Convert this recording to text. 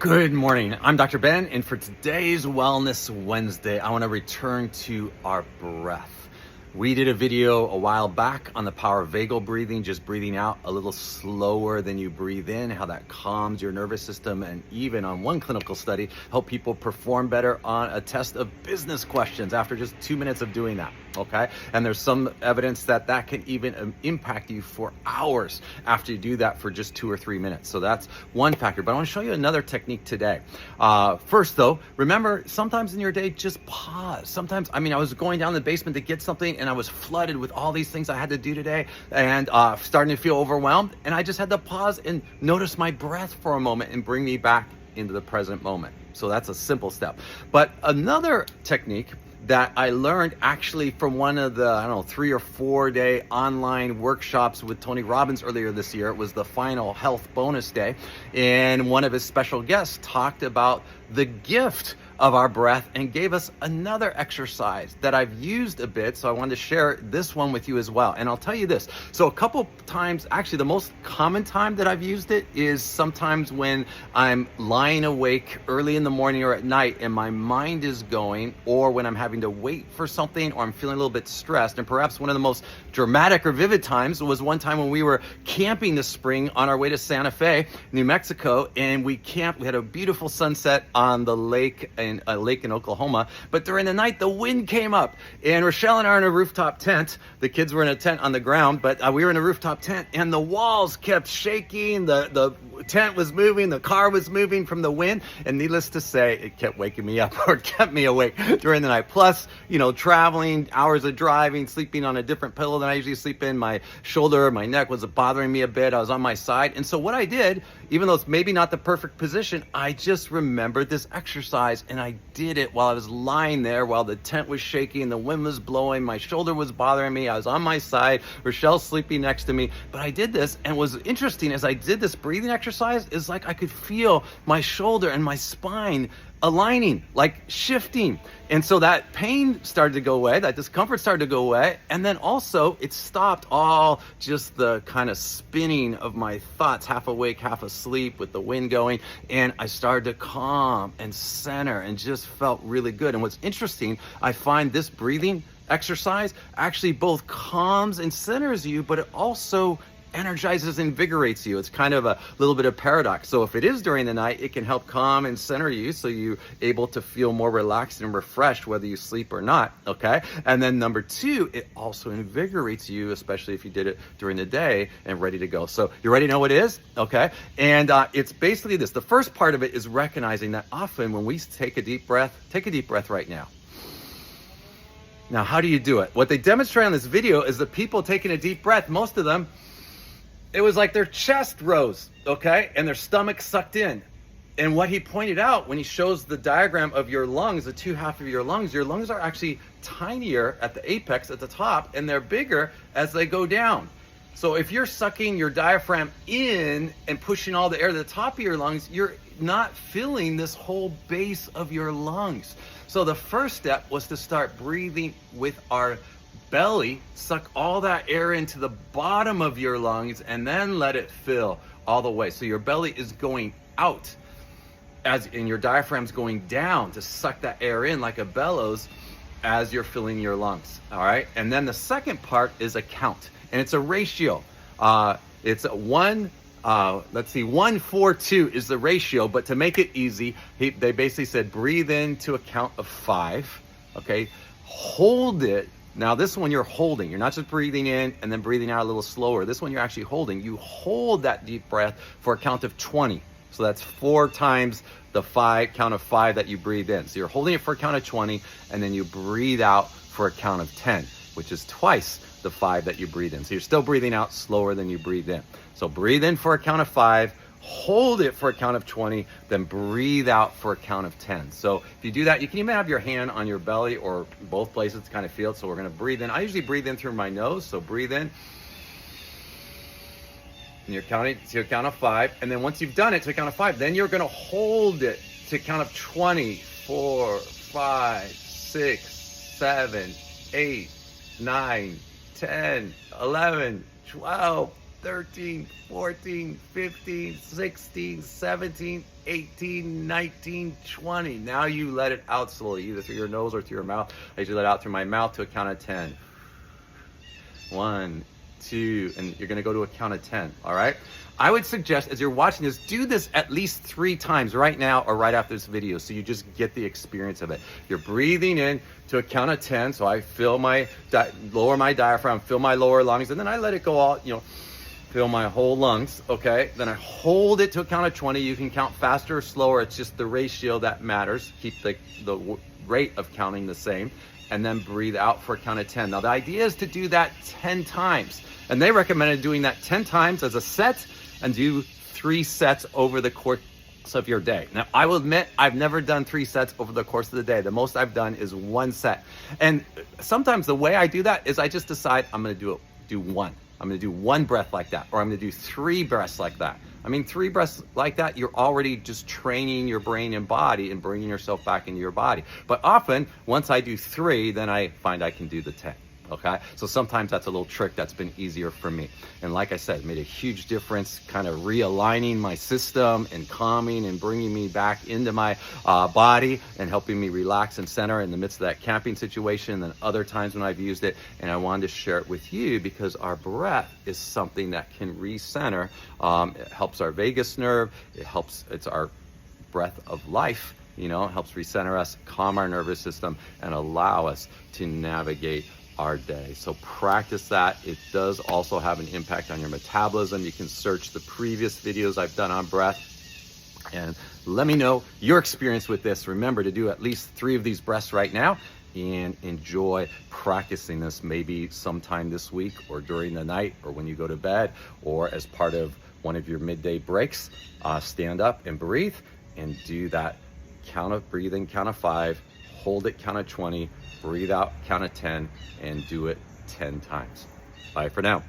Good morning. I'm Dr. Ben, and for today's Wellness Wednesday, I want to return to our breath. We did a video a while back on the power of vagal breathing, just breathing out a little slower than you breathe in, how that calms your nervous system, and even on one clinical study, help people perform better on a test of business questions after just 2 minutes of doing that, okay? And there's some evidence that that can even impact you for hours after you do that for just 2 or 3 minutes. So that's one factor, but I want to show you another technique today. First though, remember, sometimes in your day, just pause. Sometimes, I was going down the basement to get something and I was flooded with all these things I had to do today and starting to feel overwhelmed. And I just had to pause and notice my breath for a moment and bring me back into the present moment. So that's a simple step. But another technique that I learned actually from one of the, 3 or 4 day online workshops with Tony Robbins earlier this year. It was the final health bonus day. And one of his special guests talked about the gift of our breath and gave us another exercise that I've used a bit. So I wanted to share this one with you as well. And I'll tell you this. So a couple times, actually the most common time that I've used it is sometimes when I'm lying awake early in the morning or at night and my mind is going, or when I'm having to wait for something, or I'm feeling a little bit stressed. And perhaps one of the most dramatic or vivid times was one time when we were camping this spring on our way to Santa Fe, New Mexico, and we camped. We had a beautiful sunset on the lake in a lake in Oklahoma, but during the night the wind came up and Rochelle and I are in a rooftop tent. The kids were in a tent on the ground, but we were in a rooftop tent and the walls kept shaking, the tent was moving, the car was moving from the wind, and needless to say, it kept waking me up or kept me awake during the night. Plus, traveling, hours of driving, sleeping on a different pillow than I usually sleep in. My shoulder, my neck was bothering me a bit. I was on my side. And so what I did, even though it's maybe not the perfect position, I just remembered this exercise and I did it while I was lying there, while the tent was shaking, the wind was blowing, my shoulder was bothering me, I was on my side, Rochelle's sleeping next to me. But I did this, and what was interesting as I did this breathing exercise is like I could feel my shoulder and my spine aligning, like shifting. And so that pain started to go away, that discomfort started to go away. And then also it stopped all just the kind of spinning of my thoughts, half awake, half asleep with the wind going. And I started to calm and center and just felt really good. And what's interesting, I find this breathing exercise actually both calms and centers you, but it also energizes and invigorates you. It's kind of a little bit of paradox. So if it is during the night, it can help calm and center you so you're able to feel more relaxed and refreshed whether you sleep or not, okay? And then number 2, it also invigorates you, especially if you did it during the day and ready to go. So you ready to know what it is? Okay? And it's basically this. The first part of it is recognizing that often when we take a deep breath right now. Now, how do you do it? What they demonstrate on this video is the people taking a deep breath, most of them, it was like their chest rose, okay? And their stomach sucked in. And what he pointed out when he shows the diagram of your lungs, the two half of your lungs are actually tinier at the apex, at the top, and they're bigger as they go down. So if you're sucking your diaphragm in and pushing all the air to the top of your lungs, you're not filling this whole base of your lungs. So the first step was to start breathing with our belly, suck all that air into the bottom of your lungs and then let it fill all the way. So your belly is going out and your diaphragm's going down to suck that air in like a bellows as you're filling your lungs, all right? And then the second part is a count, and it's a ratio. It's a 1, 1, 4, 2 is the ratio, but to make it easy, they basically said breathe in to a count of 5, okay? Hold it. Now this one you're holding. You're not just breathing in and then breathing out a little slower. This one you're actually holding. You hold that deep breath for a count of 20. So that's 4 times the count of 5 that you breathe in. So you're holding it for a count of 20, and then you breathe out for a count of 10, which is twice the 5 that you breathe in. So you're still breathing out slower than you breathe in. So breathe in for a count of 5, hold it for a count of 20, then breathe out for a count of 10. So if you do that, you can even have your hand on your belly or both places to kind of feel it. So we're going to breathe in. I usually breathe in through my nose. So breathe in. And you're counting to a count of 5. And then once you've done it to a count of 5, then you're going to hold it to a count of 20, 4, 5, 6, 7, 8, 9, 10, 11, 12, 13, 14, 15, 16, 17, 18, 19, 20. Now you let it out slowly, either through your nose or through your mouth. I usually let it out through my mouth to a count of 10. 1, 2, and you're gonna go to a count of 10, all right? I would suggest, as you're watching this, do this at least 3 times right now or right after this video, so you just get the experience of it. You're breathing in to a count of 10, so I fill my, lower my diaphragm, fill my lower lungs, and then I let it go all, fill my whole lungs, okay? Then I hold it to a count of 20. You can count faster or slower, it's just the ratio that matters. Keep the rate of counting the same, and then breathe out for a count of 10. Now the idea is to do that 10 times, and they recommended doing that 10 times as a set, and do 3 sets over the course of your day. Now, I will admit, I've never done 3 sets over the course of the day. The most I've done is 1 set. And sometimes the way I do that is I just decide I'm gonna do one. I'm gonna do 1 breath like that, or I'm gonna do 3 breaths like that. I mean, 3 breaths like that, you're already just training your brain and body and bringing yourself back into your body. But often, once I do 3, then I find I can do the 10. Okay, so sometimes that's a little trick that's been easier for me, and like I said, made a huge difference, kind of realigning my system and calming and bringing me back into my body and helping me relax and center in the midst of that camping situation. And then other times when I've used it, and I wanted to share it with you because our breath is something that can recenter. It helps our vagus nerve. It's our breath of life. It helps recenter us, calm our nervous system, and allow us to navigate our day. So practice that. It does also have an impact on your metabolism. You can search the previous videos I've done on breath and let me know your experience with this. Remember to do at least 3 of these breaths right now and enjoy practicing this maybe sometime this week or during the night or when you go to bed or as part of one of your midday breaks. Stand up and breathe and do that count of breathing, count of 5, hold it, count of 20, breathe out, count of 10, and do it 10 times. Bye for now.